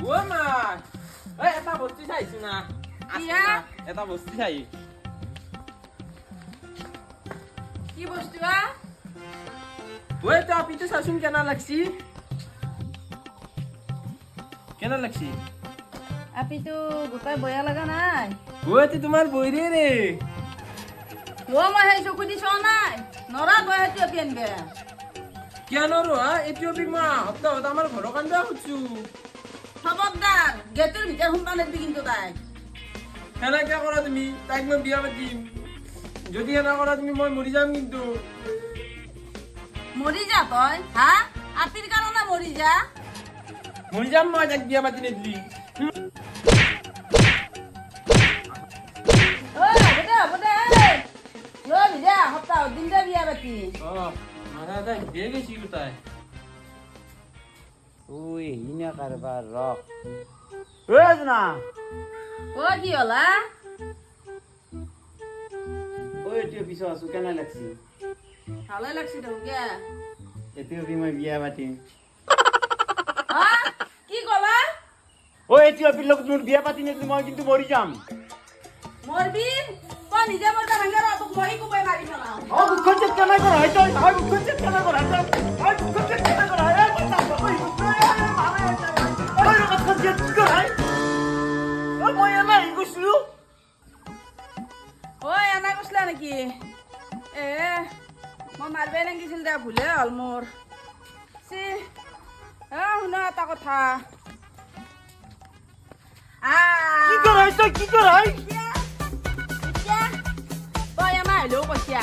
ও মা এই এটা বস্তু চাইছো না কিয়া? এটা বস্তু চাই কি বস্তু ওই তো আপিতে চাচোন কেনা লাগছি কেনা লাগছি আপিটো গোটাই বয়া লগা নাই ওই তো তোমার বইরে রে ও মই সেই চকু দি চোৱা নাই নৰা তই সেইটো আপি আনবে কেন रो এথিওপিক মা সপ্তাহ আমাৰ ঘৰ কান্দা খুঁজছু খবৰদাৰ গেটৰ ভিতৰত সোমবা নেদবি কিন্তু তাইক কেনেকে কৰা তুমি তাইক মই বিয়া পাতিম যদি এনা কৰা তুমি মই মৰি যাম কিন্তু মৰি যা তই হা আপিৰ কাৰণে মৰি যা মৰি যাম মই তাইক বিয়া পাতি নিদিলি হ'ব দে লৈ যা সপ্তাহত দিন দে বিয়া পাতি মাথা তাই দিয়ে গেছি তাই ওই হিনা কারবার রক ওই না ও কি হলা ওই এটিও পিছ আছো কেন লাগছি ভালে লাগছি তোকে এটিও মই বিয়া পাতিম হা কি কলা ওই এটিও পিল লোক তোর বিয়া পাতি নিয়ে মই কিন্তু মরি যাম মরবি তই নিজে মরতে ভাঙে র তোক মই কোবাই মারি ফেলাম ও মুখতে কেন কর হয় তো হয় মুখতে কেন কর হয় হয় মুখতে কেন কর হয় ওই মুখতে কি কর হয় ও মই এলা ইগুছলু ওই এনা কৈছিলা নেকি মই মাৰিবই লাগিছিল দে ভুলে হ'ল মোৰ চি শুনা এটা কথা কি কৰ হয় তো কি কৰ হয় তই এনা আহিলেও কৈছা